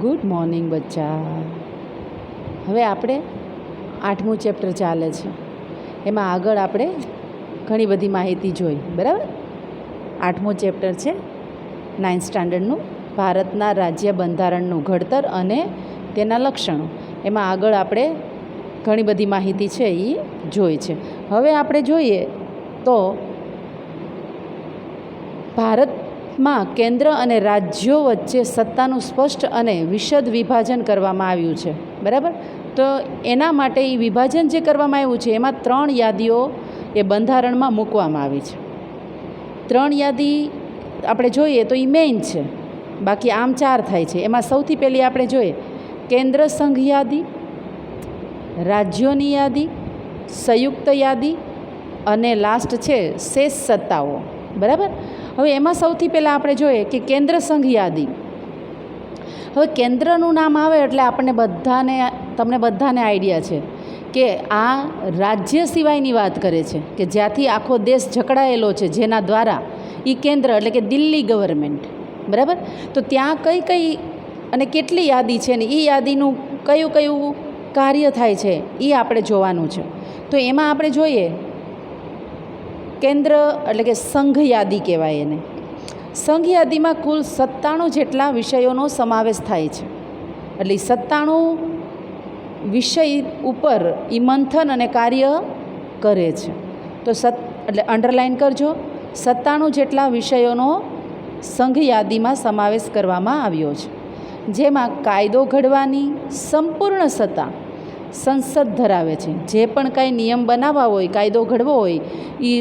Good morning બચ્ચા. હવે આપણે 8મું ચેપ્ટર ચાલે છે. એમાં આગળ આપણે ઘણી બધી માહિતી જોઈ, બરાબર. 8મું ચેપ્ટર છે 9th સ્ટાન્ડર્ડનું, ભારતના રાજ્ય બંધારણનું ઘડતર અને તેના લક્ષણો. એમાં આગળ આપણે ઘણી બધી માહિતી છે એ જોઈ છે. હવે આપણે જોઈએ તો ભારતમાં કેન્દ્ર અને રાજ્યો વચ્ચે સત્તાનું સ્પષ્ટ અને વિશદ વિભાજન કરવામાં આવ્યું છે, બરાબર. તો એના માટે એ વિભાજન જે કરવામાં આવ્યું છે એમાં 3 યાદીઓ એ બંધારણમાં મૂકવામાં આવી છે. 3 યાદી આપણે જોઈએ તો એ મેઇન છે, બાકી આમ 4 થાય છે. એમાં સૌથી પહેલી આપણે જોઈએ કેન્દ્ર સંઘ યાદી, રાજ્યોની યાદી, સંયુક્ત યાદી અને લાસ્ટ છે શેષ સત્તાઓ, બરાબર. હવે એમાં સૌથી પહેલાં આપણે જોઈએ કે કેન્દ્ર સંઘ યાદી. હવે કેન્દ્રનું નામ આવે એટલે આપણને તમને બધાને આઈડિયા છે કે આ રાજ્ય સિવાયની વાત કરે છે, કે જ્યાંથી આખો દેશ જકડાયેલો છે, જેના દ્વારા એ કેન્દ્ર એટલે કે દિલ્હી ગવર્મેન્ટ, બરાબર. તો ત્યાં કઈ કઈ અને કેટલી યાદી છે ને એ યાદીનું કયું કયું કાર્ય થાય છે એ આપણે જોવાનું છે. તો એમાં આપણે જોઈએ કેન્દ્ર એટલે કે સંઘ યાદી કહેવાય એને. સંઘ યાદીમાં કુલ 97 જેટલા વિષયોનો સમાવેશ થાય છે. એટલે 97 વિષય ઉપર એ મંથન અને કાર્ય કરે છે. તો એટલે અંડરલાઇન કરજો, 97 જેટલા વિષયોનો સંઘ યાદીમાં સમાવેશ કરવામાં આવ્યો છે. જેમાં કાયદો ઘડવાની સંપૂર્ણ સત્તા સંસદ ધરાવે છે. જે પણ કાંઈ નિયમ બનાવવા હોય, કાયદો ઘડવો હોય, એ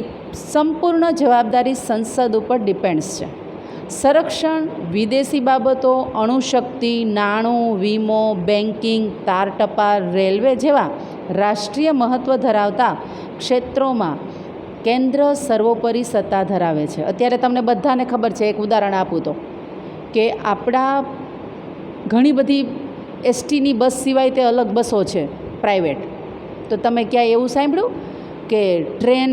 સંપૂર્ણ જવાબદારી સંસદ ઉપર ડિપેન્ડ્સ છે. સંરક્ષણ, વિદેશી બાબતો, અણુશક્તિ, નાણું, વીમો, બેન્કિંગ, તાર ટપાલ, રેલવે જેવા રાષ્ટ્રીય મહત્ત્વ ધરાવતા ક્ષેત્રોમાં કેન્દ્ર સર્વોપરી સત્તા ધરાવે છે. અત્યારે તમને બધાને ખબર છે, એક ઉદાહરણ આપું તો, કે આપણા ઘણી બધી એસટીની બસ સિવાય તે અલગ બસો છે પ્રાઇવેટ. તો તમે ક્યાંય એવું સાંભળ્યું કે ટ્રેન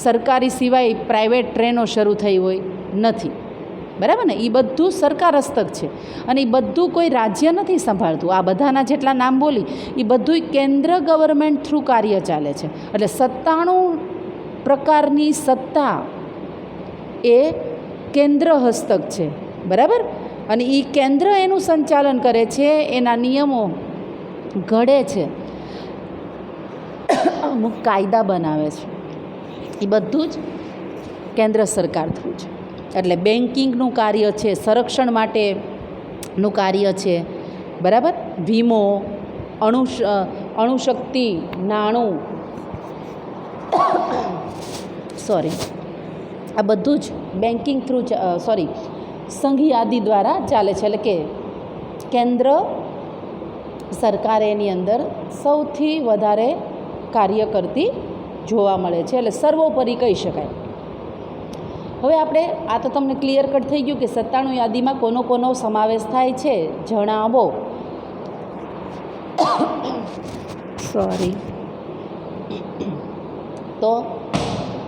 સરકારી સિવાય પ્રાઇવેટ ટ્રેનો શરૂ થઈ હોય? નથી, બરાબર ને. એ બધું સરકાર હસ્તક છે અને એ બધું કોઈ રાજ્ય નથી સંભાળતું. આ બધાના જેટલા નામ બોલી એ બધું કેન્દ્ર ગવર્મેન્ટ થ્રુ કાર્ય ચાલે છે. એટલે 97 પ્રકારની સત્તા એ કેન્દ્ર હસ્તક છે, બરાબર. અને એ કેન્દ્ર એનું સંચાલન કરે છે, એના નિયમો ઘડે છે, અમુક કાયદા બનાવે છે. એ બધું જ કેન્દ્ર સરકાર થ્રુ છે. એટલે બેન્કિંગનું કાર્ય છે, સંરક્ષણ માટેનું કાર્ય છે, બરાબર. વીમો, અણુશક્તિ, નાણું, આ બધું જ બેન્કિંગ થ્રુ સંઘ યાદી દ્વારા ચાલે છે. એટલે કે કેન્દ્ર સરકાર એની અંદર સૌથી વધારે કાર્ય કરતી જોવા મળે છે. એટલે સર્વોપરી કહી શકાય. હવે આપણે આ તો તમને ક્લિયર કટ થઈ ગયું કે 97 યાદીમાં કોનો સમાવેશ થાય છે, જણાવો.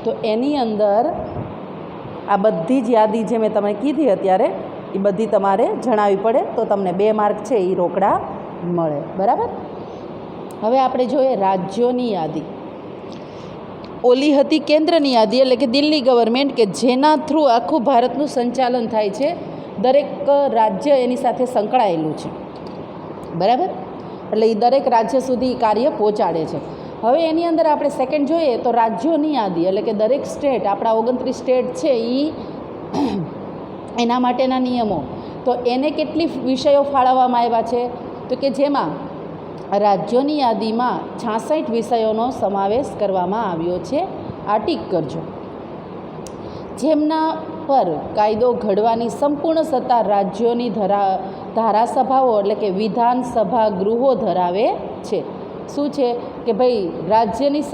તો એની અંદર આ બધી જ યાદી જે મેં તમને કીધી અત્યારે એ બધી તમારે જણાવવી પડે, તો તમને 2 માર્ક છે એ રોકડા મળે, બરાબર. હવે આપણે જોઈએ રાજ્યોની યાદી. ઓલી હતી કેન્દ્રની યાદી, એટલે કે દિલ્હી ગવર્મેન્ટ, કે જેના થ્રુ આખું ભારતનું સંચાલન થાય છે. દરેક રાજ્ય એની સાથે સંકળાયેલું છે, બરાબર. એટલે એ દરેક રાજ્ય સુધી કાર્ય પહોંચાડે છે. હવે એની અંદર આપણે સેકન્ડ જોઈએ તો રાજ્યોની યાદી, એટલે કે દરેક સ્ટેટ, આપણા 29 સ્ટેટ છે એ એના માટેના નિયમો. તો એને કેટલી વિષયો ફાળવવામાં આવ્યા છે? તો કે જેમાં રાજ્યોની યાદીમાં 66 વિષયોનો સમાવેશ કરવામાં આવ્યો છે. આ ટીક કરજો. જેમના પર કાયદો ઘડવાની સંપૂર્ણ સત્તા રાજ્યોની ધારાસભાઓ એટલે કે વિધાનસભા ગૃહો ધરાવે છે. શું છે કે ભાઈ રાજ્યોની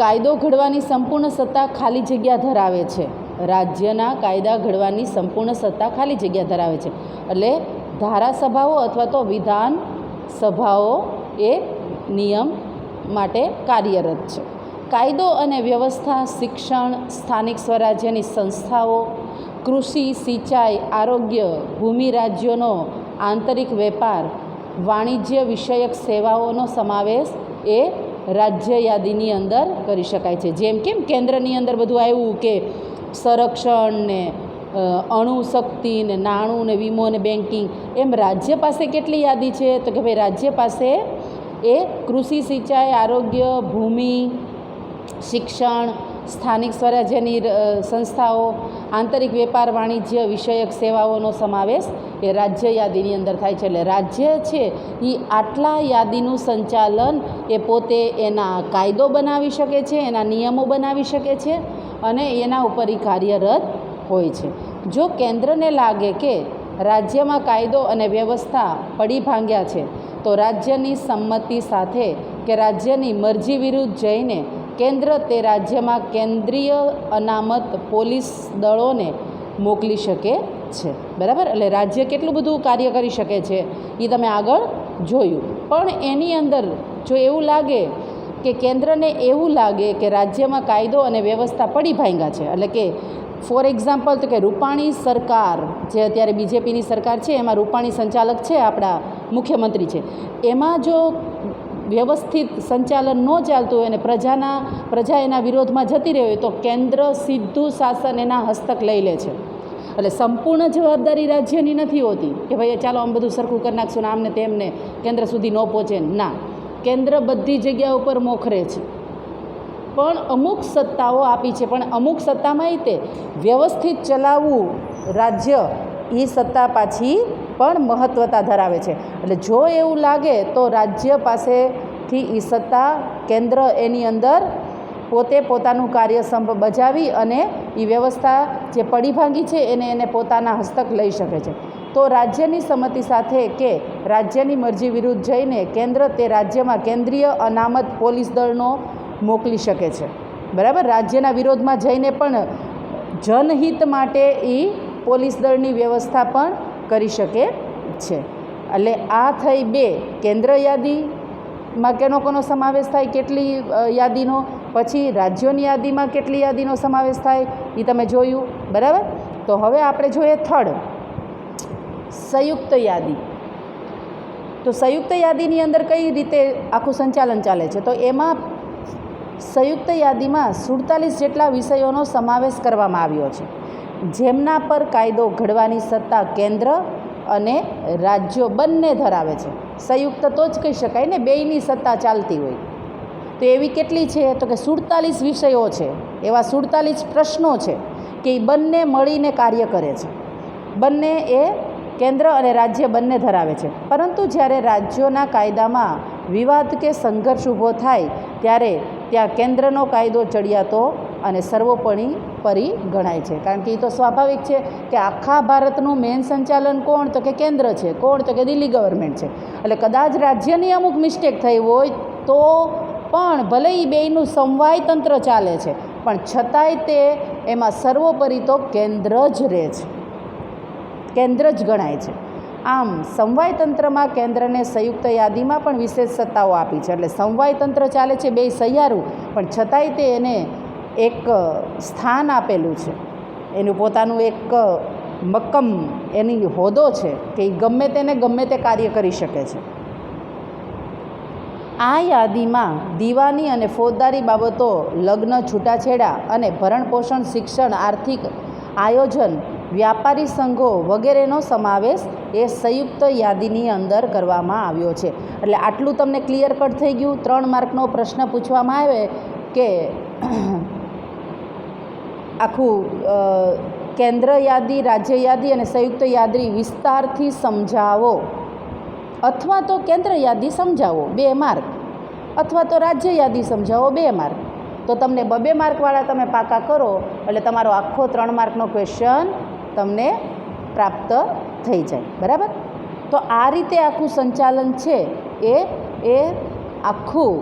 કાયદો ઘડવાની સંપૂર્ણ સત્તા ખાલી જગ્યા ધરાવે છે. રાજ્યના કાયદા ઘડવાની સંપૂર્ણ સત્તા ખાલી જગ્યા ધરાવે છે. એટલે ધારાસભાઓ અથવા તો વિધાન સભાઓ એ નિયમ માટે કાર્યરત છે. કાયદો અને વ્યવસ્થા, શિક્ષણ, સ્થાનિક સ્વરાજ્યની સંસ્થાઓ, કૃષિ, સિંચાઈ, આરોગ્ય, ભૂમિ રાજ્યોનો આંતરિક વેપાર, વાણિજ્ય વિષયક સેવાઓનો સમાવેશ એ રાજ્ય યાદીની અંદર કરી શકાય છે. જેમ કેમ કેન્દ્રની અંદર બધું આવ્યું કે સંરક્ષણ ને અણુશક્તિ ને નાણું ને વીમો ને બેન્કિંગ, એમ રાજ્ય પાસે કેટલી યાદી છે? તો કે ભાઈ રાજ્ય પાસે એ કૃષિ, સિંચાઈ, આરોગ્ય, ભૂમિ, શિક્ષણ, સ્થાનિક સ્વરાજ્યની સંસ્થાઓ, આંતરિક વેપાર, વાણિજ્ય વિષયક સેવાઓનો સમાવેશ એ રાજ્ય યાદીની અંદર થાય છે. એટલે રાજ્ય છે એ આટલા યાદીનું સંચાલન એ પોતે એના કાયદો બનાવી શકે છે, એના નિયમો બનાવી શકે છે અને એના ઉપર એ કાર્યરત હોય છે. જો કેન્દ્રને લાગે કે રાજ્યમાં કાયદો અને વ્યવસ્થા પડી ભાંગ્યા છે તો રાજ્યની સંમતિ સાથે કે રાજ્યની મરજી વિરુદ્ધ જઈને કેન્દ્ર તે રાજ્યમાં કેન્દ્રીય અનામત પોલીસ દળોને મોકલી શકે છે. બરાબર? એટલે રાજ્ય કેટલું બધું કાર્ય કરી શકે છે એ તમે આગળ જોયું. પણ એની અંદર જો એવું લાગે કે કેન્દ્રને એવું લાગે કે રાજ્યમાં કાયદો અને વ્યવસ્થા પડી ભાંગ્યા છે, એટલે કે ફોર એક્ઝામ્પલ તો કે રૂપાણી સરકાર જે અત્યારે બીજેપીની સરકાર છે એમાં રૂપાણી સંચાલક છે, આપણા મુખ્યમંત્રી છે, એમાં જો વ્યવસ્થિત સંચાલન ન ચાલતું હોય અને પ્રજા એના વિરોધમાં જતી રહી હોય તો કેન્દ્ર સીધું શાસન એના હસ્તક લઈ લે છે. એટલે સંપૂર્ણ જવાબદારી રાજ્યની નથી હોતી કે ભાઈ ચાલો આમ બધું સરખું કરી નાખશું ને આમને તેમને કેન્દ્ર સુધી ન પહોંચે. ના, કેન્દ્ર બધી જગ્યા ઉપર મોખરે છે, પણ અમુક સત્તાઓ આપી છે. પણ અમુક સત્તામાં તે વ્યવસ્થિત ચલાવવું રાજ્ય એ સત્તા પાછી પણ મહત્ત્વતા ધરાવે છે. એટલે જો એવું લાગે તો રાજ્ય પાસેથી એ સત્તા કેન્દ્ર એની અંદર પોતે પોતાનું કાર્ય બજાવી અને એ વ્યવસ્થા જે પડી ભાંગી છે એને પોતાના હસ્તક લઈ શકે છે. તો રાજ્યની સંમતિ સાથે કે રાજ્યની મરજી વિરુદ્ધ જઈને કેન્દ્ર તે રાજ્યમાં કેન્દ્રીય અનામત પોલીસ દળનો મોકલી શકે છે. બરાબર? રાજ્યના વિરોધમાં જઈને પણ જનહિત માટે એ પોલીસ દળની વ્યવસ્થા પણ કરી શકે છે. એટલે આ થઈ બે કેન્દ્ર યાદીમાં કોનો સમાવેશ થાય, કેટલી યાદીનો, પછી રાજ્યોની યાદીમાં કેટલી યાદીનો સમાવેશ થાય એ તમે જોયું. બરાબર? તો હવે આપણે જોઈએ થર્ડ, સંયુક્ત યાદી. તો સંયુક્ત યાદીની અંદર કઈ રીતે આખું સંચાલન ચાલે છે? તો એમાં સંયુક્ત યાદીમાં 47 જેટલા વિષયોનો સમાવેશ કરવામાં આવ્યો છે, જેમના પર કાયદો ઘડવાની સત્તા કેન્દ્ર અને રાજ્યો બંને ધરાવે છે. સંયુક્ત તો જ કહી શકાય ને, બેયની સત્તા ચાલતી હોય. તો એવી કેટલી છે? તો કે 47 વિષયો છે, એવા 47 પ્રશ્નો છે કે એ બંને મળીને કાર્ય કરે છે. બંને એ કેન્દ્ર અને રાજ્ય બંને ધરાવે છે. પરંતુ જ્યારે રાજ્યોના કાયદામાં વિવાદ કે સંઘર્ષ ઊભો થાય ત્યારે ત્યાં કેન્દ્રનો કાયદો ચડિયાતો અને સર્વોપરી ગણાય છે. કારણ કે એ તો સ્વાભાવિક છે કે આખા ભારતનું મેન સંચાલન કોણ? તો કે કેન્દ્ર છે. કોણ? તો કે દિલ્હી ગવર્મેન્ટ છે. એટલે કદાચ રાજ્યની અમુક મિસ્ટેક થઈ હોય તો પણ ભલે એ બેયનું સમવાય તંત્ર ચાલે છે, પણ છતાંય તે એમાં સર્વોપરી તો કેન્દ્ર જ રહે છે, કેન્દ્ર જ ગણાય છે. આમ સમવાય તંત્રમાં કેન્દ્રને સંયુક્ત યાદીમાં પણ વિશેષ સત્તાઓ આપી છે. એટલે સમવાય તંત્ર ચાલે છે બે સહિયારું, પણ છતાંય તે એને એક સ્થાન આપેલું છે, એનું પોતાનું એક મક્કમ એની હોદ્દો છે કે એ ગમે તે કાર્ય કરી શકે છે. આ યાદીમાં દીવાની અને ફોજદારી બાબતો, લગ્ન, છૂટાછેડા અને ભરણપોષણ, શિક્ષણ, આર્થિક આયોજન, વ્યાપારી સંઘો વગેરેનો સમાવેશ એ સંયુક્ત યાદીની અંદર કરવામાં આવ્યો છે. એટલે આટલું તમને ક્લિયર કટ થઈ ગયું. 3 માર્કનો પ્રશ્ન પૂછવામાં આવે કે આખું કેન્દ્ર યાદી, રાજ્ય યાદી અને સંયુક્ત યાદી વિસ્તારથી સમજાવો, અથવા તો કેન્દ્ર યાદી સમજાવો 2 માર્ક, અથવા તો રાજ્ય યાદી સમજાવો 2 માર્ક. તો તમને 2 માર્કવાળા તમે પાકા કરો એટલે તમારો આખો 3 માર્કનો ક્વેશ્ચન તમને પ્રાપ્ત થઈ જાય. બરાબર? તો આ રીતે આખું સંચાલન છે એ આખું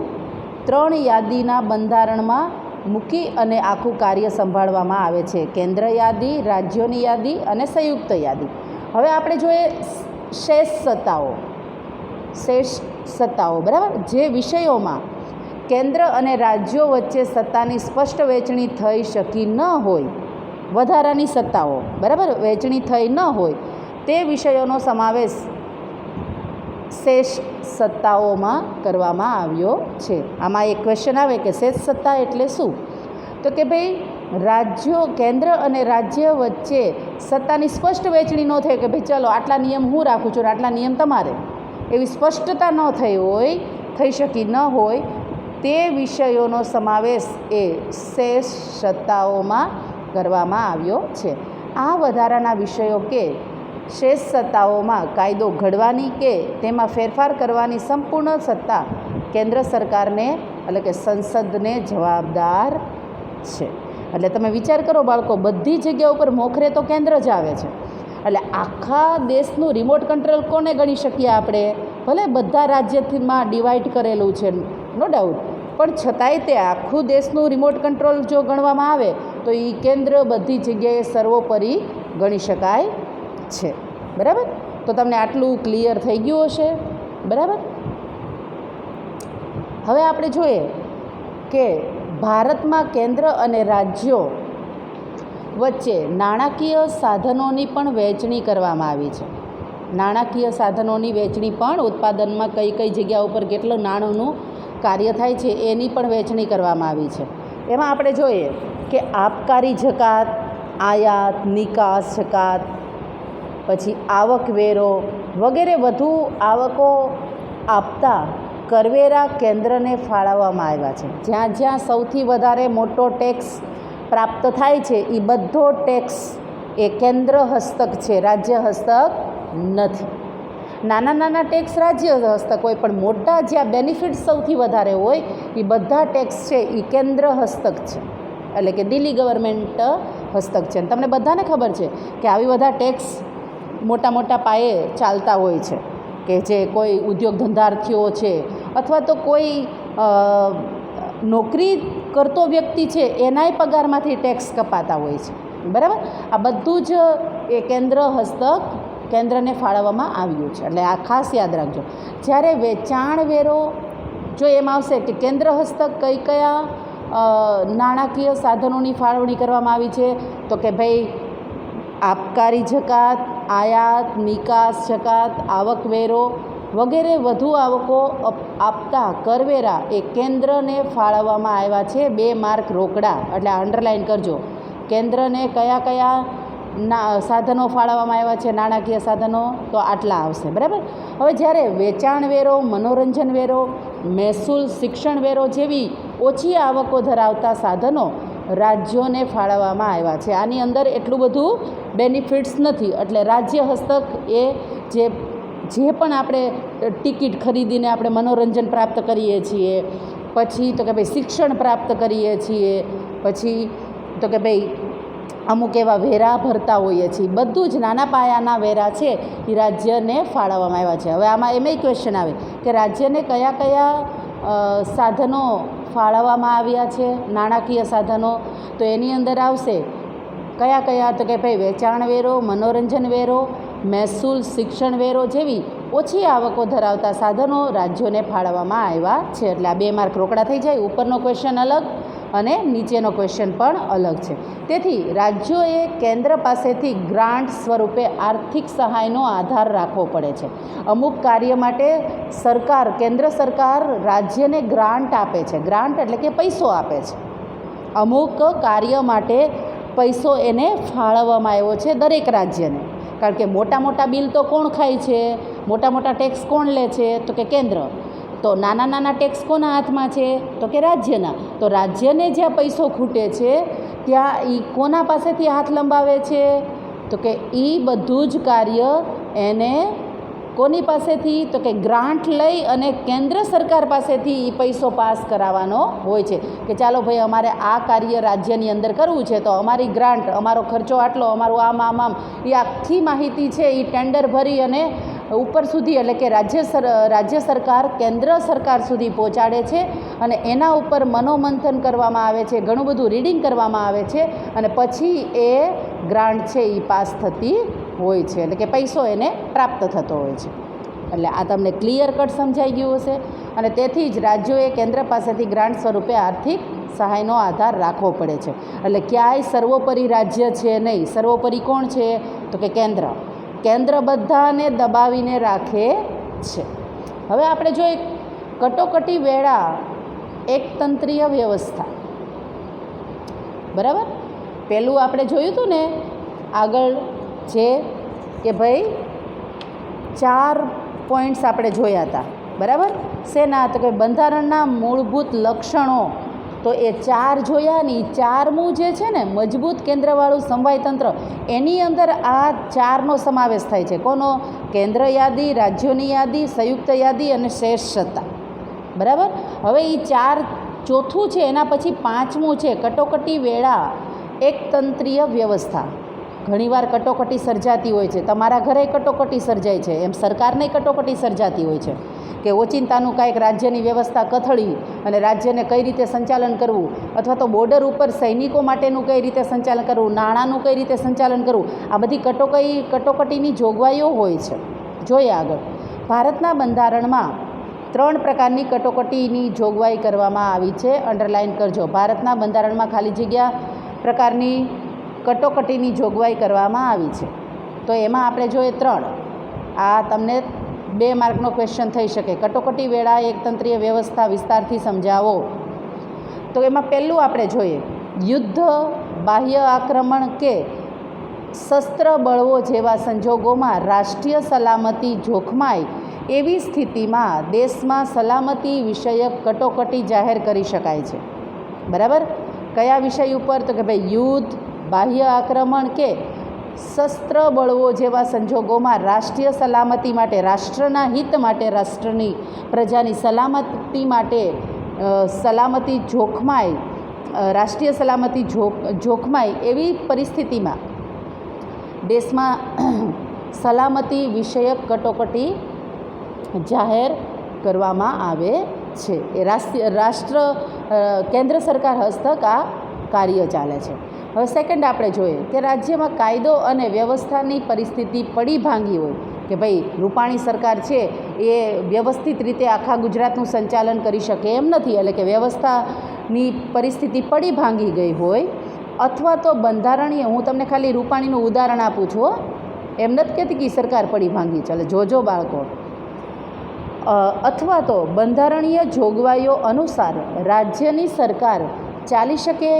3 યાદીના બંધારણમાં મૂકી અને આખું કાર્ય સંભાળવામાં આવે છે. કેન્દ્ર યાદી, રાજ્યોની યાદી અને સંયુક્ત યાદી. હવે આપણે જોઈએ શેષ સત્તાઓ. બરાબર? જે વિષયોમાં કેન્દ્ર અને રાજ્યો વચ્ચે સત્તાની સ્પષ્ટ વહેંચણી થઈ શકી ન હોય વધારાની સત્તાઓ, બરાબર, વહેંચણી થઈ ન હોય તે વિષયોનો સમાવેશ શેષ સત્તાઓમાં કરવામાં આવ્યો છે. આમાં એક ક્વેશ્ચન આવે કે શેષ સત્તા એટલે શું? તો કે ભાઈ રાજ્યો, કેન્દ્ર અને રાજ્ય વચ્ચે સત્તાની સ્પષ્ટ વહેંચણી ન થઈ કે ભાઈ ચલો આટલા નિયમ હું રાખું છું અને આટલા નિયમ તમારે, એવી સ્પષ્ટતા ન થઈ હોય, થઈ શકી ન હોય તે વિષયોનો સમાવેશ એ શેષ સત્તાઓમાં કરવામાં આવ્યો છે. આ વધારાના વિષયો કે શેષ સત્તાઓમાં કાયદો ઘડવાની કે તેમાં ફેરફાર કરવાની સંપૂર્ણ સત્તા કેન્દ્ર સરકારને એટલે કે સંસદને જવાબદાર છે. એટલે તમે વિચાર કરો બાળકો, બધી જગ્યા ઉપર મોખરે તો કેન્દ્ર જ આવે છે. એટલે આખા દેશનું રિમોટ કંટ્રોલ કોને ગણી શકીએ આપણે? ભલે બધા રાજ્યમાં ડિવાઈડ કરેલું છે, નો ડાઉટ, પણ છતાંય તે આખું દેશનું રિમોટ કંટ્રોલ જો ગણવામાં આવે તો એ કેન્દ્ર બધી જગ્યાએ સર્વોપરી ગણી શકાય છે. બરાબર? તો તમને આટલું ક્લિયર થઈ ગયું હશે. બરાબર? હવે આપણે જોઈએ કે ભારતમાં કેન્દ્ર અને રાજ્યો વચ્ચે નાણાકીય સાધનોની પણ વહેંચણી કરવામાં આવી છે. નાણાકીય સાધનોની વહેંચણી પણ ઉત્પાદનમાં કઈ કઈ જગ્યા ઉપર કેટલું નાણુંનું કાર્ય થાય છે એની પણ વહેંચણી કરવામાં આવી છે. એમાં આપણે જોઈએ કે આબકારી જકાત, આયાત નિકાસ જકાત, પછી આવકવેરો વગેરે વધુ આવકો આપતા કરવેરા કેન્દ્રને ફાળવવામાં આવ્યા છે. જ્યાં જ્યાં સૌથી વધારે મોટો ટેક્સ પ્રાપ્ત થાય છે એ બધો ટેક્સ એ કેન્દ્ર હસ્તક છે, રાજ્ય હસ્તક નથી. નાના નાના ટેક્સ રાજ્ય હસ્તક હોય, પણ મોટા જ્યાં બેનિફિટ સૌથી વધારે હોય એ બધા ટેક્સ છે એ કેન્દ્ર હસ્તક છે, એટલે કે દિલ્હી ગવર્મેન્ટ હસ્તક છે. અને તમને બધાને ખબર છે કે આવી બધા ટેક્સ મોટા મોટા પાયે ચાલતા હોય છે, કે જે કોઈ ઉદ્યોગ ધંધાર્થીઓ છે અથવા તો કોઈ નોકરી કરતો વ્યક્તિ છે એનાય પગારમાંથી ટેક્સ કપાતા હોય છે. બરાબર? આ બધું જ એ કેન્દ્ર હસ્તક કેન્દ્રને ફાળવવામાં આવ્યું છે. એટલે આ ખાસ યાદ રાખજો. જ્યારે વેચાણ વેરો જો એમ આવશે કે કેન્દ્ર હસ્તક કઈ કયા નાણાકીય સાધનોની ફાળવણી કરવામાં આવી છે, તો કે ભાઈ આબકારી જકાત, આયાત નિકાસ જકાત, આવકવેરો વગેરે વધુ આવકો આપતા કરવેરા એ કેન્દ્રને ફાળવવામાં આવ્યા છે. 2 માર્ક રોકડા, એટલે અંડરલાઇન કરજો. કેન્દ્રને કયા કયા સાધનો ફાળવવામાં આવ્યા છે, નાણાકીય સાધનો, તો આટલા આવશે. બરાબર? હવે જ્યારે વેચાણ વેરો, મનોરંજન વેરો, મહેસૂલ, શિક્ષણ વેરો જેવી ઓછી આવકો ધરાવતા સાધનો રાજ્યોને ફાળવવામાં આવ્યા છે. આની અંદર એટલું બધું બેનિફિટ્સ નથી. એટલે રાજ્ય હસ્તક એ જે પણ આપણે ટિકિટ ખરીદીને આપણે મનોરંજન પ્રાપ્ત કરીએ છીએ, પછી તો કે ભાઈ શિક્ષણ પ્રાપ્ત કરીએ છીએ, પછી તો કે ભાઈ અમુક એવા વેરા ભરતા હોઈએ છીએ, બધું જ નાના પાયાના વેરા છે એ રાજ્યને ફાળવવામાં આવ્યા છે. હવે આમાં એમાંય ક્વેશ્ચન આવે કે રાજ્યને કયા કયા સાધનો ફાળવવામાં આવ્યા છે, નાણાકીય સાધનો, તો એની અંદર આવશે કયા કયા, તો કે ભાઈ વેચાણ વેરો, મનોરંજન વેરો, મહેસૂલ, શિક્ષણ વેરો જેવી ઓછી આવકો ધરાવતા સાધનો રાજ્યોને ફાળવવામાં આવ્યા છે. એટલે આ 2 માર્ક રોકડા થઈ જાય. ઉપરનો ક્વેશ્ચન અલગ અને નીચેનો ક્વેશ્ચન પણ અલગ છે. તેથી રાજ્યોએ કેન્દ્ર પાસેથી ગ્રાન્ટ સ્વરૂપે આર્થિક સહાયનો આધાર રાખવો પડે છે. અમુક કાર્ય માટે સરકાર, કેન્દ્ર સરકાર રાજ્યને ગ્રાન્ટ આપે છે. ગ્રાન્ટ એટલે કે પૈસો આપે છે. અમુક કાર્ય માટે પૈસો એને ફાળવવામાં આવ્યો છે દરેક રાજ્યને. કારણ કે મોટા મોટા બિલ તો કોણ ખાય છે, મોટા મોટા ટેક્સ કોણ લે છે, તો કે કેન્દ્ર. તો નાના નાના ટેક્સ કોના હાથમાં છે, તો કે રાજ્યના. તો રાજ્યને જ્યાં પૈસો ખૂટે છે ત્યાં એ કોના પાસેથી હાથ લંબાવે છે, તો કે એ બધું જ કાર્ય એને કોની પાસેથી, તો કે ગ્રાન્ટ લઈ અને કેન્દ્ર સરકાર પાસેથી એ પૈસો પાસ કરાવવાનો હોય છે. કે ચાલો ભાઈ અમારે આ કાર્ય રાજ્યની અંદર કરવું છે, તો અમારી ગ્રાન્ટ, અમારો ખર્ચો આટલો, અમારું આમ એ આખી માહિતી છે એ ટેન્ડર ભરી અને ઉપર સુધી, એટલે કે રાજ્ય સરકાર કેન્દ્ર સરકાર સુધી પહોંચાડે છે. અને એના ઉપર મનોમંથન કરવામાં આવે છે, ઘણું બધું રીડિંગ કરવામાં આવે છે, અને પછી એ ગ્રાન્ટ છે એ પાસ થતી હોય છે, એટલે કે પૈસો એને પ્રાપ્ત થતો હોય છે. એટલે આ તમને ક્લિયર કટ સમજાઈ ગયું હશે. અને તેથી જ રાજ્યોએ કેન્દ્ર પાસેથી ગ્રાન્ટ સ્વરૂપે આર્થિક સહાયનો આધાર રાખવો પડે છે. એટલે ક્યાંય સર્વોપરી રાજ્ય છે નહીં. સર્વોપરી કોણ છે? તો કે કેન્દ્ર. કેન્દ્ર બધાને દબાવીને રાખે છે. હવે આપણે જોઈએ કટોકટી વેળા એકતંત્રીય વ્યવસ્થા. બરાબર, પહેલું આપણે જોયું હતું ને આગળ જે કે ભાઈ 4 પોઈન્ટ્સ આપણે જોયા હતા. બરાબર, શેના? તો કે બંધારણના મૂળભૂત લક્ષણો. તો એ 4 જોયા ને, 4મું જે છે ને મજબૂત કેન્દ્રવાળું સમવાય તંત્ર, એની અંદર આ 4નો સમાવેશ થાય છે. કોનો? કેન્દ્ર યાદી, રાજ્યોની યાદી, સંયુક્ત યાદી અને શેષ સત્તા. બરાબર, હવે એ 4 ચોથું છે, એના પછી 5મું છે કટોકટી વેળા એકતંત્રીય વ્યવસ્થા. ઘણીવાર કટોકટી સર્જાતી હોય છે. તમારા ઘરે કટોકટી સર્જાય છે, એમ સરકારને કટોકટી સર્જાતી હોય છે કે ઓચિંતાનું કાંઈક રાજ્યની વ્યવસ્થા કથળી અને રાજ્યને કઈ રીતે સંચાલન કરવું, અથવા તો બોર્ડર ઉપર સૈનિકો માટેનું કઈ રીતે સંચાલન કરવું, નાણાંનું કઈ રીતે સંચાલન કરવું, આ બધી કટોકટીની જોગવાઈઓ હોય છે. જોઈએ આગળ. ભારતના બંધારણમાં 3 પ્રકારની કટોકટીની જોગવાઈ કરવામાં આવી છે. અંડરલાઇન કરજો. ભારતના બંધારણમાં ખાલી જગ્યા પ્રકારની કટોકટીની જોગવાઈ કરવામાં આવી છે. તો એમાં આપણે જોઈએ 3. આ તમને 2 માર્કનો ક્વેશ્ચન થઈ શકે. કટોકટી વેળા એકતંત્રીય વ્યવસ્થા વિસ્તારથી સમજાવો. તો એમાં પહેલું આપણે જોઈએ યુદ્ધ, બાહ્ય આક્રમણ કે શસ્ત્ર બળવો જેવા સંજોગોમાં રાષ્ટ્રીય સલામતી જોખમાય એવી સ્થિતિમાં દેશમાં સલામતી વિષયક કટોકટી જાહેર કરી શકાય છે. બરાબર, કયા વિષય ઉપર? તો કે ભાઈ યુદ્ધ, બાહ્ય આક્રમણ કે શસ્ત્ર બળવો જેવા સંજોગોમાં રાષ્ટ્રીય સલામતી માટે, રાષ્ટ્રના હિત માટે, રાષ્ટ્રની પ્રજાની સલામતી માટે સલામતી જોખમાય, રાષ્ટ્રીય સલામતી જોખમાય એવી પરિસ્થિતિમાં દેશમાં સલામતી વિષયક કટોકટી જાહેર કરવામાં આવે છે. એ રાષ્ટ્ર કેન્દ્ર સરકાર હસ્તક આ કાર્ય ચાલે છે. હવે સેકન્ડ આપણે જોઈએ કે રાજ્યમાં કાયદો અને વ્યવસ્થાની પરિસ્થિતિ પડી ભાંગી હોય, કે ભાઈ રૂપાણી સરકાર છે એ વ્યવસ્થિત રીતે આખા ગુજરાતનું સંચાલન કરી શકે એમ નથી, એટલે કે વ્યવસ્થાની પરિસ્થિતિ પડી ભાંગી ગઈ હોય, અથવા તો બંધારણીય, હું તમને ખાલી રૂપાણીનું ઉદાહરણ આપું છું, એમ નથી કહેતી કે સરકાર પડી ભાંગી, ચાલે જોજો બાળકો, અથવા તો બંધારણીય જોગવાઈઓ અનુસાર રાજ્યની સરકાર ચાલી શકે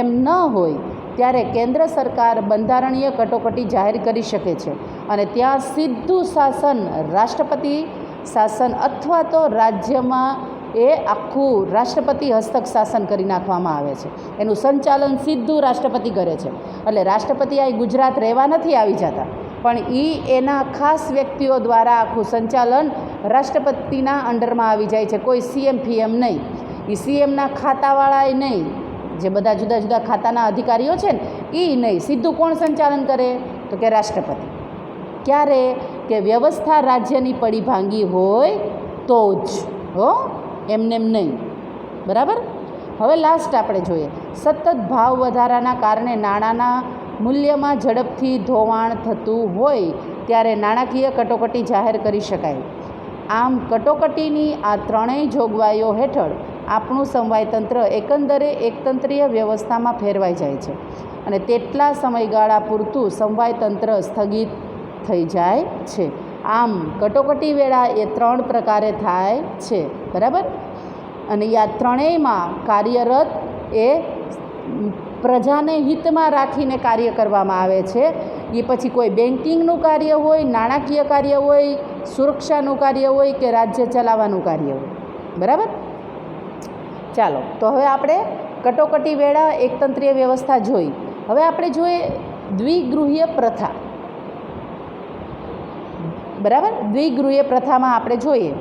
એમ ન હોય ત્યારે કેન્દ્ર સરકાર બંધારણીય કટોકટી જાહેર કરી શકે છે. અને ત્યાં સીધું શાસન, રાષ્ટ્રપતિ શાસન અથવા તો રાજ્યમાં એ આખું રાષ્ટ્રપતિ હસ્તક શાસન કરી નાખવામાં આવે છે. એનું સંચાલન સીધું રાષ્ટ્રપતિ કરે છે. એટલે રાષ્ટ્રપતિ આ ગુજરાત રહેવા નથી આવી જતા, પણ એના ખાસ વ્યક્તિઓ દ્વારા આખું સંચાલન રાષ્ટ્રપતિના અંડરમાં આવી જાય છે. કોઈ સીએમ ફીએમ નહીં, એ સીએમના ખાતાવાળાએ નહીં, જે બધા જુદા જુદા ખાતાના અધિકારીઓ છે ને એ નહીં, સીધું કોણ સંચાલન કરે? તો કે રાષ્ટ્રપતિ. ક્યારે? કે વ્યવસ્થા રાજ્યની પડી ભાંગી હોય તો જ, એમને એમ નહીં. બરાબર. હવે લાસ્ટ આપણે જોઈએ સતત ભાવ વધારાના કારણે નાણાંના મૂલ્યમાં ઝડપથી ધોવાણ થતું હોય ત્યારે નાણાકીય કટોકટી જાહેર કરી શકાય. આમ કટોકટીની આ 3 જોગવાઈઓ હેઠળ આપણું સમવાયતંત્ર એકંદરે એકતંત્રીય વ્યવસ્થામાં ફેરવાઈ જાય છે અને તેટલા સમયગાળા પૂરતું સમવાયતંત્ર સ્થગિત થઈ જાય છે. આમ કટોકટી વેળા એ 3 પ્રકારે થાય છે. બરાબર. અને આ 3યમાં કાર્યરત એ પ્રજાને હિતમાં રાખીને કાર્ય કરવામાં આવે છે. એ પછી કોઈ બેન્કિંગનું કાર્ય હોય, નાણાકીય કાર્ય હોય, સુરક્ષાનું કાર્ય હોય કે રાજ્ય ચલાવવાનું કાર્ય હોય. બરાબર. ચાલો, તો હવે આપણે કટોકટી વેળા એકતંત્રીય વ્યવસ્થા જોઈ. હવે આપણે જોઈએ દ્વિગૃહીય પ્રથા. બરાબર. દ્વિગૃહીય પ્રથામાં આપણે જોઈએ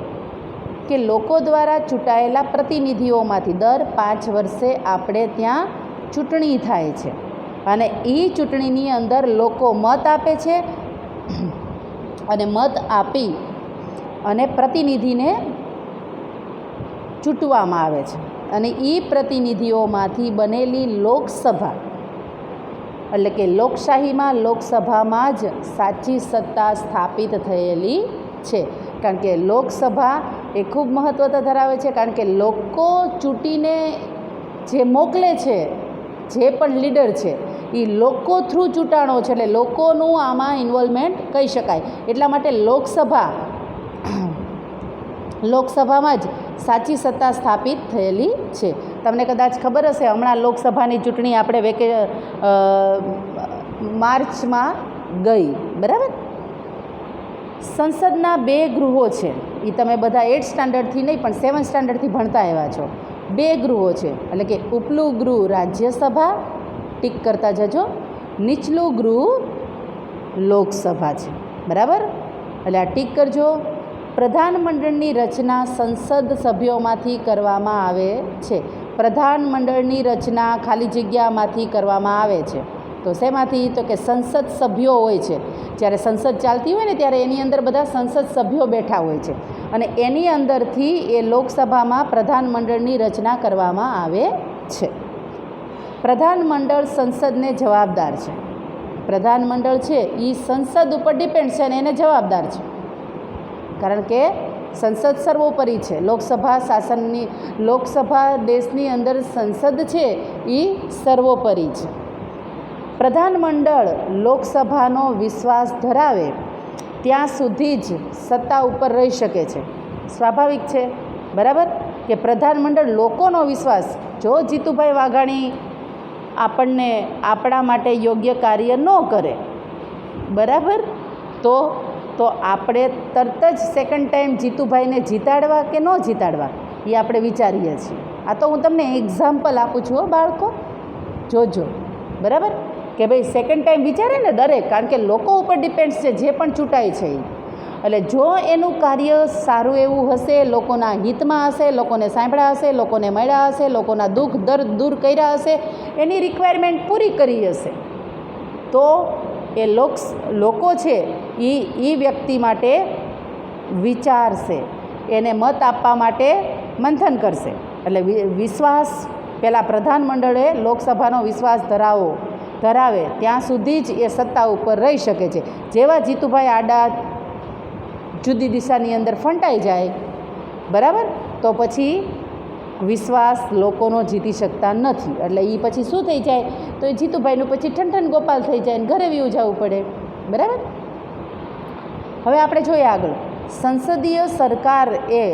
કે લોકો દ્વારા ચૂંટાયેલા પ્રતિનિધિઓમાંથી દર 5 વર્ષે આપણે ત્યાં ચૂંટણી થાય છે અને એ ચૂંટણીની અંદર લોકો મત આપે છે અને મત આપી અને પ્રતિનિધિને ચૂંટવામાં આવે છે. અને એ પ્રતિનિધિઓમાંથી બનેલી લોકસભા, એટલે કે લોકશાહીમાં લોકસભામાં જ સાચી સત્તા સ્થાપિત થયેલી છે. કારણ કે લોકસભા એ ખૂબ મહત્ત્વ ધરાવે છે, કારણ કે લોકો ચૂંટીને જે મોકલે છે, જે પણ લીડર છે એ લોકો થ્રુ ચૂંટાણો છે, એટલે લોકોનું આમાં ઇન્વોલ્વમેન્ટ કહી શકાય. એટલા માટે લોકસભામાં જ સાચી સત્તા સ્થાપિત થયેલી છે. તમને કદાચ ખબર હશે, હમણાં લોકસભાની ચૂંટણી આપણે માર્ચમાં ગઈ, બરાબર. સંસદના 2 ગૃહો છે, એ તમે બધા 8th સ્ટાન્ડર્ડથી નહીં પણ 7th સ્ટાન્ડર્ડથી ભણતા આવ્યા છો. 2 ગૃહો છે, એટલે કે ઉપલું ગૃહ રાજ્યસભા, ટીક કરતા જજો, નીચલું ગૃહ લોકસભા છે, બરાબર. એટલે આ ટીક કરજો. પ્રધાનમંડળની રચના સંસદ સભ્યોમાંથી કરવામાં આવે છે. પ્રધાનમંડળની રચના ખાલી જગ્યામાંથી કરવામાં આવે છે. તો શેમાંથી? તો કે સંસદ સભ્યો હોય છે. જ્યારે સંસદ ચાલતી હોય ને ત્યારે એની અંદર બધા સંસદ સભ્યો બેઠા હોય છે, અને એની અંદરથી એ લોકસભામાં પ્રધાનમંડળની રચના કરવામાં આવે છે. પ્રધાનમંડળ સંસદને જવાબદાર છે. પ્રધાનમંડળ છે એ સંસદ ઉપર ડિપેન્ડ છે અને એને જવાબદાર છે, કારણ કે સંસદ સર્વોપરી છે. લોકસભા દેશની અંદર સંસદ છે એ સર્વોપરી છે. પ્રધાનમંડળ લોકસભાનો વિશ્વાસ ધરાવે ત્યાં સુધી જ સત્તા ઉપર રહી શકે છે. સ્વાભાવિક છે, બરાબર, કે પ્રધાનમંડળ લોકોનો વિશ્વાસ, જો જીતુભાઈ વાઘાણી આપણને આપણા માટે યોગ્ય કાર્ય ન કરે, બરાબર, તો આપણે તરત જ સેકન્ડ ટાઈમ જીતુભાઈને જીતાડવા કે ન જીતાડવા એ આપણે વિચારીએ છીએ. આ તો હું તમને એક્ઝામ્પલ આપું છું, બાળકો જોજો, બરાબર, કે ભાઈ સેકન્ડ ટાઈમ વિચારે ને દરેક, કારણ કે લોકો ઉપર ડિપેન્ડ્સ છે જે પણ ચૂંટાય છે એ. એટલે જો એનું કાર્ય સારું એવું હશે, લોકોના હિતમાં હશે, લોકોને સાંભળ્યા હશે, લોકોને મળ્યા હશે, લોકોના દુઃખ દર્દ દૂર કર્યા હશે, એની રિક્વાયરમેન્ટ પૂરી કરી હશે, તો એ લોકો છે એ વ્યક્તિ માટે વિચારશે, એને મત આપવા માટે મંથન કરશે. એટલે વિશ્વાસ પહેલાં પ્રધાનમંડળે લોકસભાનો વિશ્વાસ ધરાવે ત્યાં સુધી જ એ સત્તા ઉપર રહી શકે છે. જેવા જીતુભાઈ આડા જુદી દિશાની અંદર ફંટાઈ જાય, બરાબર, તો પછી વિશ્વાસ લોકોનો જીતી શકતા નથી. એટલે એ પછી શું થઈ જાય? તો એ જીતુભાઈનું પછી ઠનઠન ગોપાલ થઈ જાય ને ઘરે વયું જવું પડે, બરાબર. હવે આપણે જોઈએ આગળ. સંસદીય સરકાર એ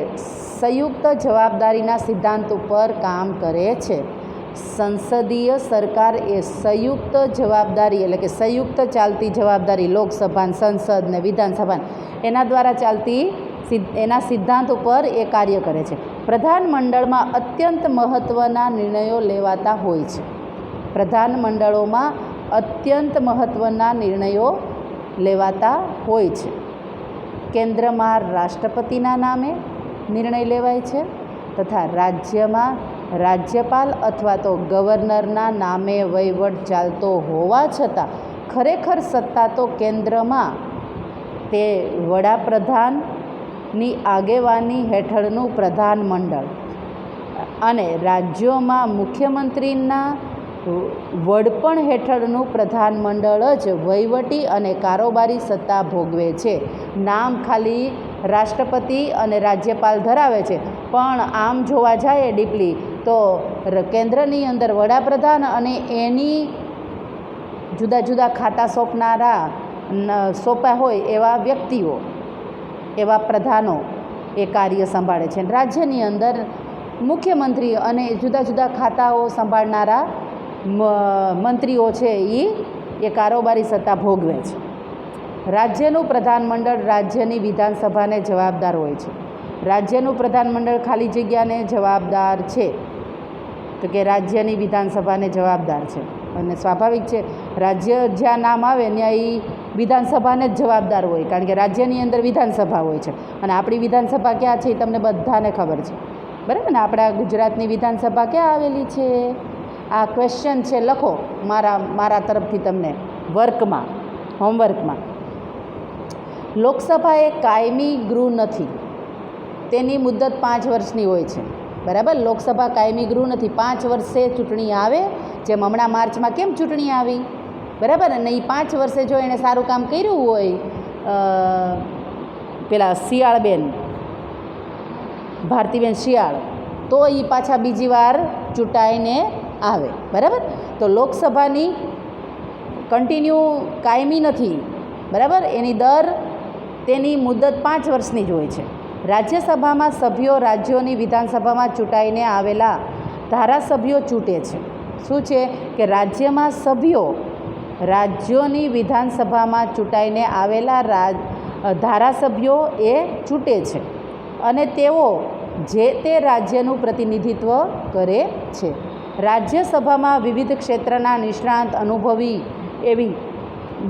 સંયુક્ત જવાબદારીના સિદ્ધાંત ઉપર કામ કરે છે. સંસદીય સરકાર એ સંયુક્ત જવાબદારી, એટલે કે સંયુક્ત ચાલતી જવાબદારી, લોકસભા, સંસદ ને વિધાનસભા, એના દ્વારા ચાલતી એના સિદ્ધાંત ઉપર એ કાર્ય કરે છે. પ્રધાનમંડળમાં અત્યંત મહત્ત્વના નિર્ણયો લેવાતા હોય છે. પ્રધાનમંડળોમાં અત્યંત મહત્ત્વના નિર્ણયો લેવાતા હોય છે. કેન્દ્રમાં રાષ્ટ્રપતિના નામે નિર્ણય લેવાય છે, તથા રાજ્યમાં રાજ્યપાલ અથવા તો ગવર્નરના નામે વહીવટ ચાલતો હોવા છતાં ખરેખર સત્તા તો કેન્દ્રમાં તે વડાપ્રધાનની આગેવાની હેઠળનું પ્રધાનમંડળ અને રાજ્યોમાં મુખ્યમંત્રીના વડપણ હેઠળનું પ્રધાનમંડળ જ વહીવટી અને કારોબારી સત્તા ભોગવે છે. નામ ખાલી રાષ્ટ્રપતિ અને રાજ્યપાલ ધરાવે છે, પણ આમ જોવા જાય ડીપલી તો કેન્દ્રની અંદર વડાપ્રધાન અને એની જુદા જુદા ખાતા સોંપ્યા હોય એવા વ્યક્તિઓ, એવા પ્રધાનો એ કાર્ય સંભાળે છે. રાજ્યની અંદર મુખ્યમંત્રી અને જુદા જુદા ખાતાઓ સંભાળનારા મંત્રીઓ છે એ કારોબારી સત્તા ભોગવે છે. રાજ્યનું પ્રધાનમંડળ રાજ્યની વિધાનસભાને જવાબદાર હોય છે. રાજ્યનું પ્રધાનમંડળ ખાલી જગ્યાને જવાબદાર છે, તો કે રાજ્યની વિધાનસભાને જવાબદાર છે. અને સ્વાભાવિક છે, રાજ્ય જ્યાં નામ આવે ત્યાં એ વિધાનસભાને જ જવાબદાર હોય, કારણ કે રાજ્યની અંદર વિધાનસભા હોય છે. અને આપણી વિધાનસભા ક્યાં છે એ તમને બધાને ખબર છે, બરાબર ને. આપણા ગુજરાતની વિધાનસભા ક્યાં આવેલી છે? આ ક્વેશ્ચન છે, લખો મારા તરફથી તમને વર્કમાં, હોમવર્કમાં. લોકસભા એ કાયમી ગૃહ નથી, તેની મુદ્દત 5 વર્ષની હોય છે, બરાબર. લોકસભા કાયમી ગૃહ નથી, 5 વર્ષે ચૂંટણી આવે. જેમ હમણાં માર્ચમાં કેમ ચૂંટણી આવી, બરાબર. અને એ 5 વર્ષે જો એણે સારું કામ કર્યું હોય, પેલા શિયાળબેન, ભારતીબેન શિયાળ, તો એ પાછા બીજી વાર ચૂંટાઈને આવે, બરાબર. તો લોકસભાની કન્ટિન્યુ કાયમી નથી, બરાબર. તેની મુદત 5 વર્ષની જ હોય છે. રાજ્યસભામાં સભ્યો રાજ્યોની વિધાનસભામાં ચૂંટાઈને આવેલા ધારાસભ્યો ચૂંટે છે. શું છે કે રાજ્યોની વિધાનસભામાં ચૂંટાઈને આવેલા ધારાસભ્યો એ ચૂંટે છે અને તેઓ જે તે રાજ્યનું પ્રતિનિધિત્વ કરે છે. રાજ્યસભામાં વિવિધ ક્ષેત્રના નિષ્ણાત અનુભવી એવી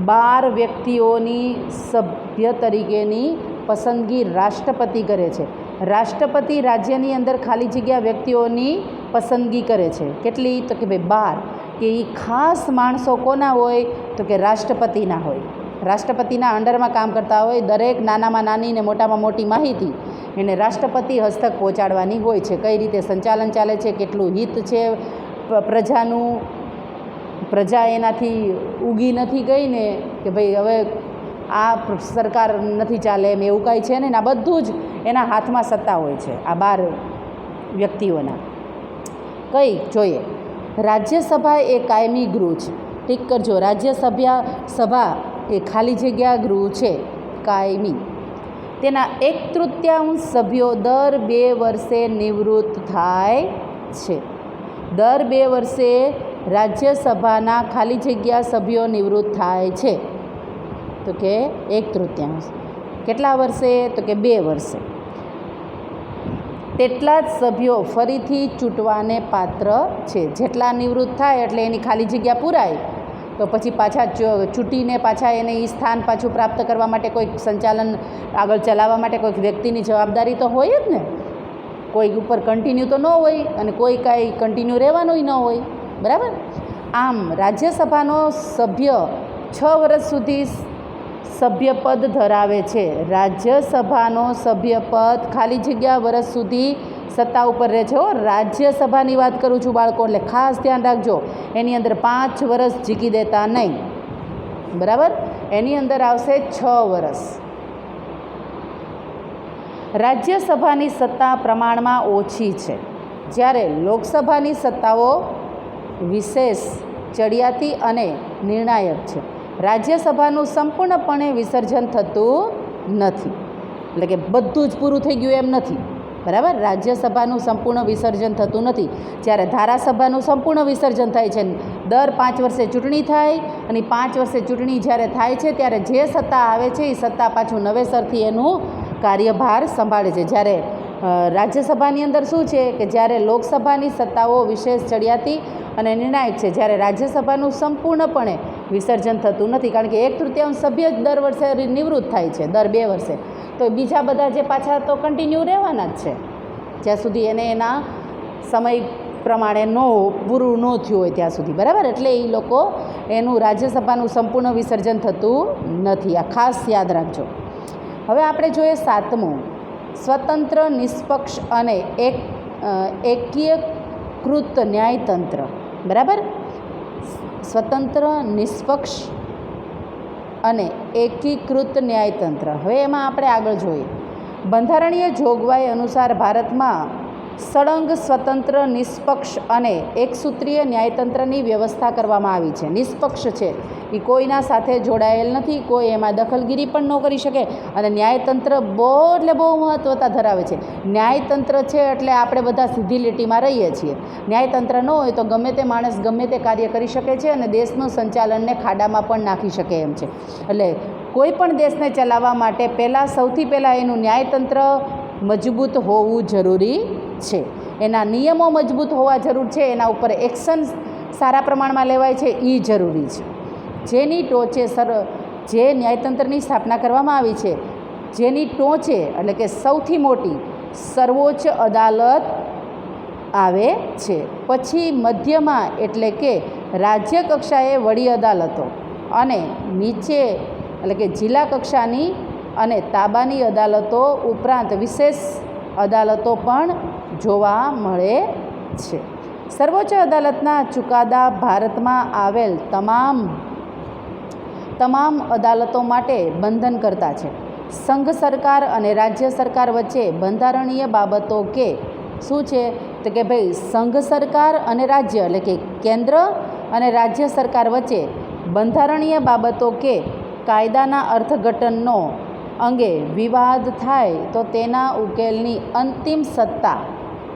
12 વ્યક્તિઓની સભ્ય તરીકેની પસંદગી રાષ્ટ્રપતિ કરે છે. રાષ્ટ્રપતિ રાજ્યની અંદર ખાલી જગ્યા વ્યક્તિઓની પસંદગી કરે છે. કેટલી? તો કે ભાઈ 12. કે એ ખાસ માણસો કોના હોય? તો કે રાષ્ટ્રપતિના હોય. રાષ્ટ્રપતિના અંડરમાં કામ કરતા હોય. દરેક નાનામાં નાની ને મોટામાં મોટી માહિતી એને રાષ્ટ્રપતિ હસ્તક પહોંચાડવાની હોય છે. કઈ રીતે સંચાલન ચાલે છે, કેટલું હિત છે પ્રજાનું, પ્રજા એનાથી ઊગી નથી ગઈ ને કે ભાઈ હવે આ સરકાર નથી ચાલે એમ, એવું કાંઈ છે ને. આ બધું જ એના હાથમાં સત્તા હોય છે આ 12 વ્યક્તિઓના. કઈ જોઈએ? રાજ્યસભા એ કાયમી ગૃહ છે. ઠીક કરજો, રાજ્યસભા એ ખાલી જગ્યા ગૃહ છે કાયમી. તેના 1/3 સભ્યો દર 2 વર્ષે નિવૃત્ત થાય છે. દર 2 વર્ષે રાજ્યસભાના ખાલી જગ્યા સભ્યો નિવૃત્ત થાય છે. તો કે 1/3. કેટલા વર્ષે? તો કે 2 વર્ષે. તેટલા જ સભ્યો ફરીથી ચૂંટવાને પાત્ર છે. જેટલા નિવૃત્ત થાય એટલે એની ખાલી જગ્યા પૂરાય તો પછી પાછા ચૂંટીને પાછા એને એ સ્થાન પાછું પ્રાપ્ત કરવા માટે કોઈક સંચાલન આગળ ચલાવવા માટે કોઈક વ્યક્તિની જવાબદારી તો હોય જ ને. કોઈ ઉપર કન્ટિન્યુ તો ન હોય અને કોઈ કાંઈ કન્ટિન્યુ રહેવાનુંય ન હોય, બરાબર. આમ રાજ્યસભાનો સભ્ય 6 વર્ષ સુધી સભ્યપદ ધરાવે છે. રાજ્યસભાનો સભ્યપદ ખાલી જગ્યા વર્ષ સુધી સત્તા ઉપર રહે છે. રાજ્યસભાની વાત કરું છું બાળકો, એટલે ખાસ ધ્યાન રાખજો. એની અંદર 5 વર્ષ જીકી દેતા નહીં, બરાબર. એની અંદર આવશે 6 વર્ષ. રાજ્યસભાની સત્તા પ્રમાણમાં ઓછી છે, જ્યારે લોકસભાની સત્તાઓ વિશેષ, ચડિયાતી અને નિર્ણાયક છે. રાજ્યસભાનું સંપૂર્ણપણે વિસર્જન થતું નથી, એટલે કે બધું જ પૂરું થઈ ગયું એમ નથી, બરાબર. રાજ્યસભાનું સંપૂર્ણ વિસર્જન થતું નથી, જ્યારે ધારાસભાનું સંપૂર્ણ વિસર્જન થાય છે. દર 5 વર્ષે ચૂંટણી થાય અને 5 વર્ષે ચૂંટણી જ્યારે થાય છે ત્યારે જે સત્તા આવે છે એ સત્તા પાછું નવેસરથી એનું કાર્યભાર સંભાળે છે. જ્યારે રાજ્યસભાની અંદર શું છે કે જ્યારે લોકસભાની સત્તાઓ વિશેષ, ચડિયાતી અને નિર્ણાયક છે, જ્યારે રાજ્યસભાનું સંપૂર્ણપણે વિસર્જન થતું નથી, કારણ કે 1/3 સભ્ય જ દર વર્ષે નિવૃત્ત થાય છે, દર 2 વર્ષે. તો બીજા બધા જે પાછા તો કન્ટિન્યુ રહેવાના જ છે જ્યાં સુધી એને એના સમય પ્રમાણે પૂરું ન થયું હોય ત્યાં સુધી, બરાબર. એટલે એ લોકો એનું રાજ્યસભાનું સંપૂર્ણ વિસર્જન થતું નથી. આ ખાસ યાદ રાખજો. હવે આપણે જોઈએ 7મું, સ્વતંત્ર, નિષ્પક્ષ અને એકીકૃત ન્યાયતંત્ર, બરાબર. સ્વતંત્ર, નિષ્પક્ષ અને એકીકૃત ન્યાયતંત્ર. હવે એમાં આપણે આગળ જોઈએ. બંધારણીય જોગવાઈ અનુસાર ભારતમાં સળંગ, સ્વતંત્ર, નિષ્પક્ષ અને એકસૂત્રીય ન્યાયતંત્રની વ્યવસ્થા કરવામાં આવી છે. નિષ્પક્ષ છે, એ કોઈના સાથે જોડાયેલ નથી, કોઈ એમાં દખલગીરી પણ ન કરી શકે. અને ન્યાયતંત્ર બહુ મહત્વતા ધરાવે છે. ન્યાયતંત્ર છે એટલે આપણે બધા સીધી લીટીમાં રહીએ છીએ. ન્યાયતંત્ર ન હોય તો ગમે તે માણસ ગમે તે કાર્ય કરી શકે છે અને દેશનું સંચાલનને ખાડામાં પણ નાખી શકે એમ છે. એટલે કોઈ પણ દેશને ચલાવવા માટે સૌથી પહેલાં એનું ન્યાયતંત્ર મજબૂત હોવું જરૂરી છે. એના નિયમો મજબૂત હોવા જરૂર છે. એના ઉપર એક્શન સારા પ્રમાણમાં લેવાય છે એ જરૂરી છે. જેની ટોચે જે ન્યાયતંત્રની સ્થાપના કરવામાં આવી છે, જેની ટોચે એટલે કે સૌથી મોટી સર્વોચ્ચ અદાલત આવે છે. પછી મધ્યમાં એટલે કે રાજ્ય કક્ષાએ વડી અદાલતો અને નીચે એટલે કે જિલ્લા કક્ષાની અને તાબાની અદાલતો ઉપરાંત વિશેષ અદાલતો પણ જોવા મળે છે. સર્વોચ્ચ અદાલતના ચુકાદા ભારતમાં આવેલ તમામ અદાલતો માટે બંધન કરતા છે. સંઘ સરકાર અને રાજ્ય સરકાર વચ્ચે બંધારણીય બાબતો કે શું છે તો કે ભાઈ સંઘ સરકાર અને રાજ્ય એટલે કે કેન્દ્ર અને રાજ્ય સરકાર વચ્ચે બંધારણીય બાબતો કે કાયદાના અર્થઘટનનો અંગે વિવાદ થાય તો તેના ઉકેલની અંતિમ સત્તા,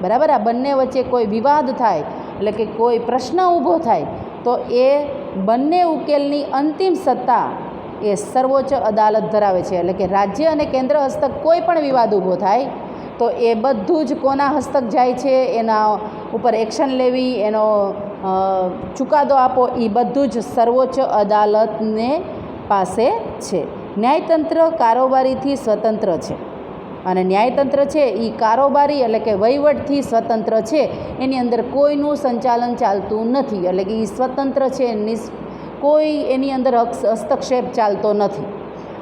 બરાબર, આ બંને વચ્ચે કોઈ વિવાદ થાય એટલે કે કોઈ પ્રશ્ન ઊભો થાય તો એ બંને ઉકેલની અંતિમ સત્તા એ સર્વોચ્ચ અદાલત ધરાવે છે. એટલે કે રાજ્ય અને કેન્દ્ર હસ્તક કોઈ પણ વિવાદ ઊભો થાય તો એ બધું જ કોના હસ્તક જાય છે, એના ઉપર એક્શન લેવી, એનો ચુકાદો આપો, એ બધું જ સર્વોચ્ચ અદાલતને પાસે છે. ન્યાયતંત્ર કારોબારીથી સ્વતંત્ર છે અને ન્યાયતંત્ર છે એ કારોબારી એટલે કે વહીવટથી સ્વતંત્ર છે. એની અંદર કોઈનું સંચાલન ચાલતું નથી, એટલે કે એ સ્વતંત્ર છે, કોઈ એની અંદર હસ્તક્ષેપ ચાલતો નથી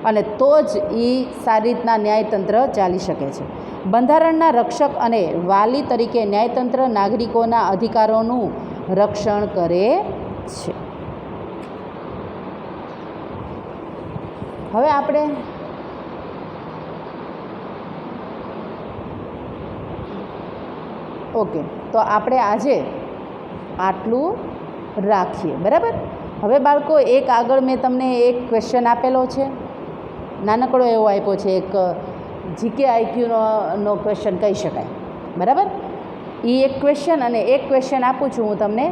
અને તો જ એ સારી રીતના ન્યાયતંત્ર ચાલી શકે છે. બંધારણના રક્ષક અને વાલી તરીકે ન્યાયતંત્ર નાગરિકોના અધિકારોનું રક્ષણ કરે છે. હવે આપણે ઓકે, તો આપણે આજે આટલું રાખીએ, બરાબર. હવે બાળકો એક આગળ મેં તમને એક ક્વેશ્ચન આપેલો છે, નાનકડો એવો આપ્યો છે, એક જીકે આઈક્યુનો ક્વેશ્ચન કહી શકાય, બરાબર. એ એક ક્વેશ્ચન અને એક ક્વેશ્ચન આપું છું હું તમને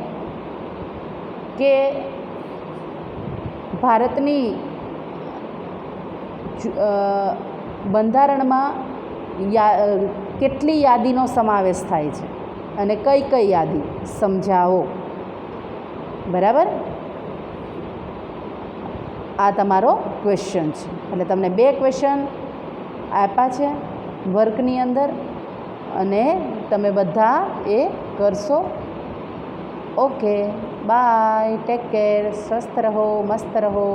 કે ભારતની બંધારણમાં કેટલી યાદીનો સમાવેશ થાય છે અને કઈ કઈ યાદી સમજાવો, બરાબર. આ તમારો ક્વેશ્ચન છે. એટલે તમને 2 ક્વેશ્ચન આપ્યા છે વર્કની અંદર અને તમે બધા એ કરશો. ઓકે, બાય, ટેક કેર, સ્વસ્થ રહો, મસ્ત રહો.